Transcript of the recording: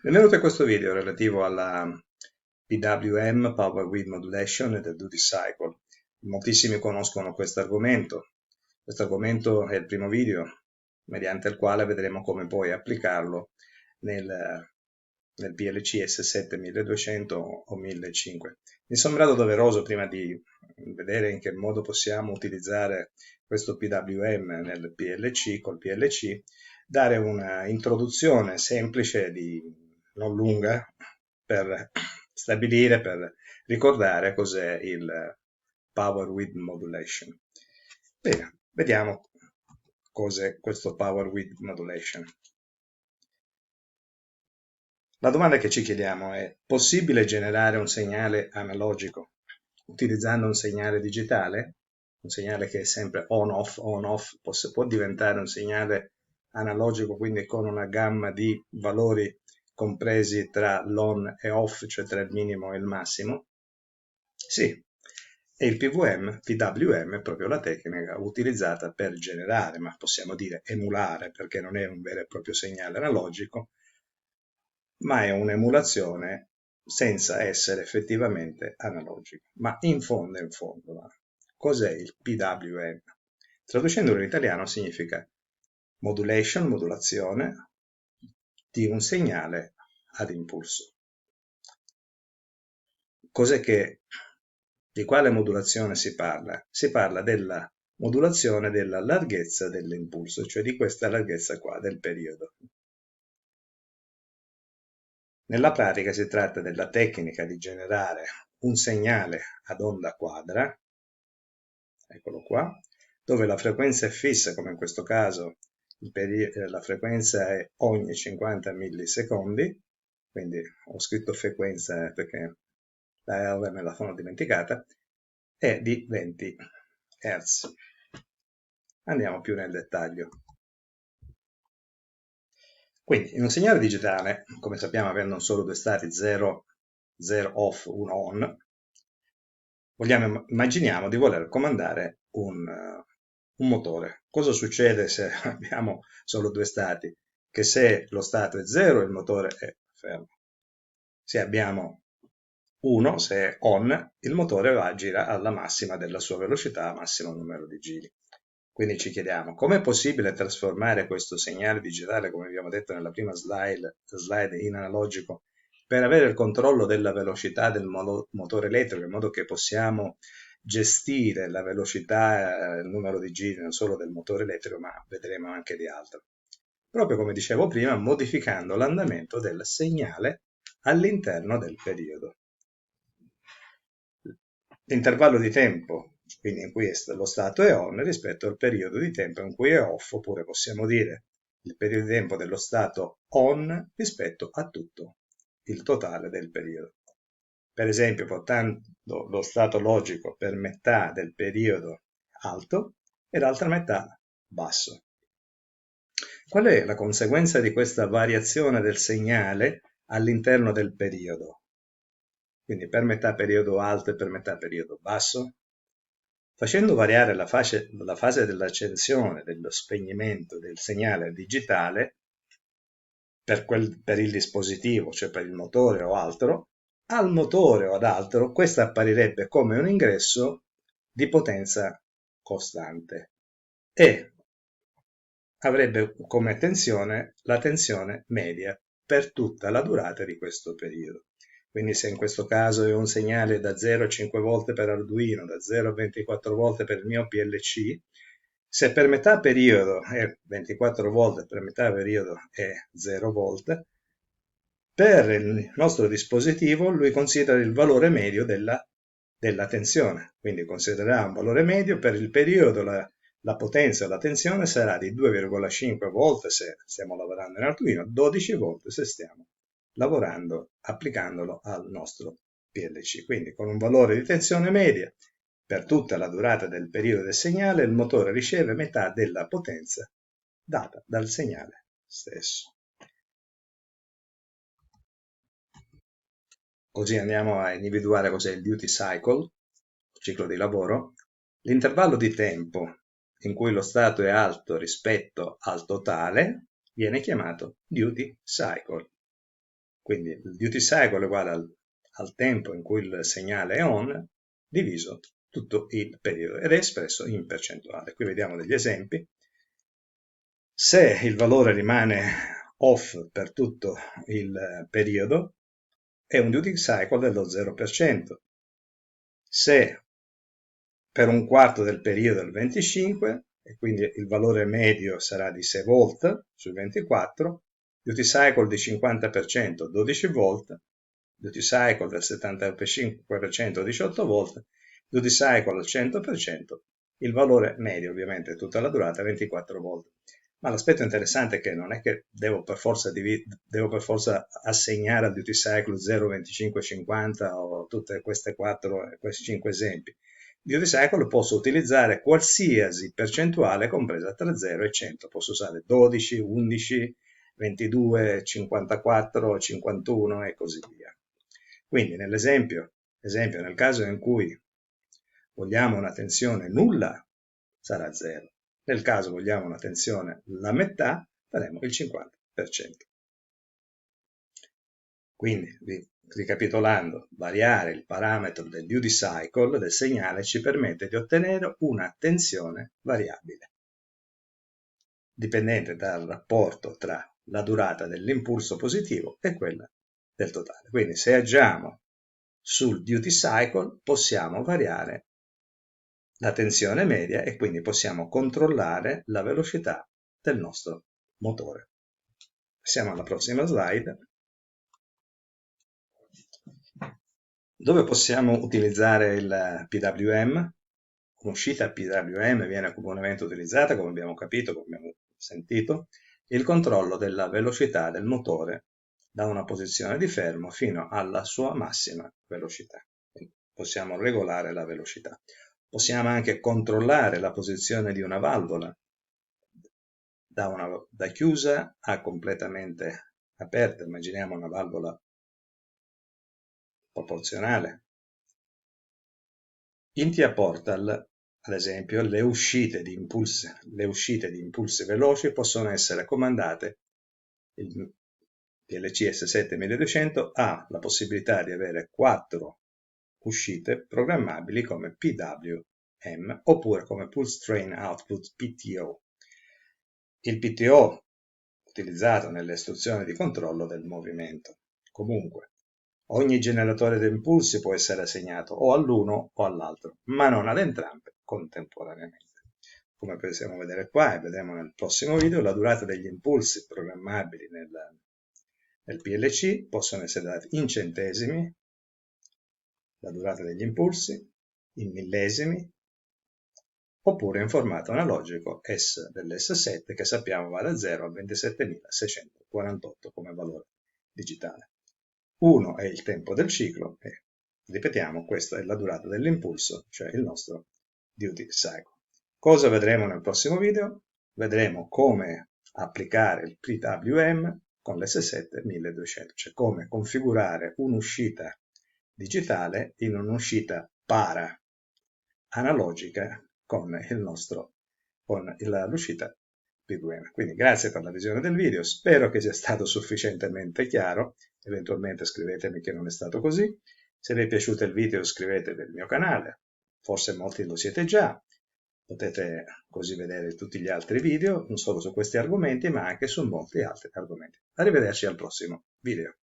Benvenuto in questo video relativo alla PWM, Power With Modulation e del Duty Cycle. Moltissimi conoscono questo argomento. Questo argomento è il primo video mediante il quale vedremo come poi applicarlo nel PLC S7 1200 o 1500. Mi è sembrato doveroso, prima di vedere in che modo possiamo utilizzare questo PWM nel PLC, col PLC, dare una introduzione semplice, non lunga, per stabilire, per ricordare cos'è il Power With Modulation. Bene, vediamo cos'è questo Power With Modulation. La domanda che ci chiediamo è: possibile generare un segnale analogico utilizzando un segnale digitale? Un segnale che è sempre on-off, on-off, può diventare un segnale analogico, quindi con una gamma di valori compresi tra l'on e off, cioè tra il minimo e il massimo? Sì, e il PWM è proprio la tecnica utilizzata per generare, ma possiamo dire emulare, perché non è un vero e proprio segnale analogico, ma è un'emulazione senza essere effettivamente analogico. Ma in fondo, cos'è il PWM? Traducendolo in italiano significa modulation, modulazione di un segnale ad impulso. Di quale modulazione si parla? Si parla della modulazione della larghezza dell'impulso, cioè di questa larghezza qua del periodo. Nella pratica si tratta della tecnica di generare un segnale ad onda quadra, eccolo qua, dove la frequenza è fissa, come in questo caso la frequenza è ogni 50 millisecondi, quindi ho scritto frequenza perché la R me la sono dimenticata, è di 20 Hz. Andiamo più nel dettaglio. Quindi in un segnale digitale, come sappiamo avendo solo due stati 0, 0 off, 1 on, immaginiamo di voler comandare un motore. Cosa succede se abbiamo solo due stati? Che se lo stato è 0 il motore è fermo. Se abbiamo 1, se è on, il motore gira alla massima della sua velocità, massimo numero di giri. Quindi ci chiediamo, com'è possibile trasformare questo segnale digitale, come abbiamo detto nella prima slide in analogico, per avere il controllo della velocità del motore elettrico, in modo che possiamo gestire la velocità, il numero di giri non solo del motore elettrico, ma vedremo anche di altro. Proprio come dicevo prima, modificando l'andamento del segnale all'interno del periodo. L'intervallo di tempo, quindi in cui lo stato è on, rispetto al periodo di tempo in cui è off, oppure possiamo dire il periodo di tempo dello stato on rispetto a tutto il totale del periodo. Per esempio, portando lo stato logico per metà del periodo alto e l'altra metà basso. Qual è la conseguenza di questa variazione del segnale all'interno del periodo? Quindi per metà periodo alto e per metà periodo basso? Facendo variare la fase dell'accensione, dello spegnimento del segnale digitale per il dispositivo, cioè per il motore o altro, al motore o ad altro questo apparirebbe come un ingresso di potenza costante e avrebbe come tensione la tensione media per tutta la durata di questo periodo. Quindi se in questo caso è un segnale da 0 a 5 volte per Arduino, da 0 a 24 volte per il mio PLC, se per metà periodo è 24 volte e per metà periodo è 0 volt, per il nostro dispositivo lui considera il valore medio della tensione, quindi considererà un valore medio per il periodo, la potenza e la tensione sarà di 2,5 volt se stiamo lavorando in Arduino, 12 volt se stiamo lavorando applicandolo al nostro PLC. Quindi con un valore di tensione media per tutta la durata del periodo del segnale il motore riceve metà della potenza data dal segnale stesso. Così andiamo a individuare cos'è il duty cycle, ciclo di lavoro. L'intervallo di tempo in cui lo stato è alto rispetto al totale viene chiamato duty cycle. Quindi il duty cycle è uguale al tempo in cui il segnale è on diviso tutto il periodo ed è espresso in percentuale. Qui vediamo degli esempi. Se il valore rimane off per tutto il periodo, è un duty cycle dello 0%. Se per un quarto del periodo è il 25, e quindi il valore medio sarà di 6 volt su 24, duty cycle di 50% 12 volt, duty cycle del 75% 18 volt, duty cycle al 100%, il valore medio ovviamente tutta la durata 24 volt. Ma l'aspetto interessante è che non è che devo per forza assegnare al duty cycle 0, 25, 50 o tutte questi 5 esempi. Duty cycle posso utilizzare qualsiasi percentuale compresa tra 0 e 100. Posso usare 12, 11, 22, 54, 51 e così via. Quindi nell'esempio, nel caso in cui vogliamo una tensione nulla, sarà 0. Nel caso vogliamo una tensione la metà, faremo il 50%. Quindi, ricapitolando, variare il parametro del duty cycle del segnale ci permette di ottenere una tensione variabile, dipendente dal rapporto tra la durata dell'impulso positivo e quella del totale. Quindi se agiamo sul duty cycle possiamo variare la tensione media e quindi possiamo controllare la velocità del nostro motore. Passiamo alla prossima slide, dove possiamo utilizzare il PWM. Un'uscita PWM viene comunemente utilizzata, come abbiamo capito, come abbiamo sentito, il controllo della velocità del motore da una posizione di fermo fino alla sua massima velocità. Quindi possiamo regolare la velocità. Possiamo anche controllare la posizione di una valvola da chiusa a completamente aperta. Immaginiamo una valvola proporzionale. In TIA Portal, ad esempio, le uscite di impulsi veloci possono essere comandate. Il PLC S7-1200 ha la possibilità di avere 4 uscite programmabili come PWM oppure come Pulse Train Output PTO. Il PTO utilizzato nelle istruzioni di controllo del movimento. Comunque, ogni generatore di impulsi può essere assegnato o all'uno o all'altro, ma non ad entrambe contemporaneamente. Come possiamo vedere qua e vedremo nel prossimo video, la durata degli impulsi programmabili nel PLC possono essere dati in centesimi, la durata degli impulsi, in millesimi, oppure in formato analogico S dell'S7 che sappiamo va da 0 a 27.648 come valore digitale. 1 è il tempo del ciclo e, ripetiamo, questa è la durata dell'impulso, cioè il nostro duty cycle. Cosa vedremo nel prossimo video? Vedremo come applicare il PWM con l'S7-1200, cioè come configurare un'uscita digitale in un'uscita para analogica con l'uscita PWM. Quindi grazie per la visione del video, spero che sia stato sufficientemente chiaro, eventualmente scrivetemi che non è stato così. Se vi è piaciuto il video iscrivetevi al mio canale, forse molti lo siete già, potete così vedere tutti gli altri video, non solo su questi argomenti ma anche su molti altri argomenti. Arrivederci al prossimo video.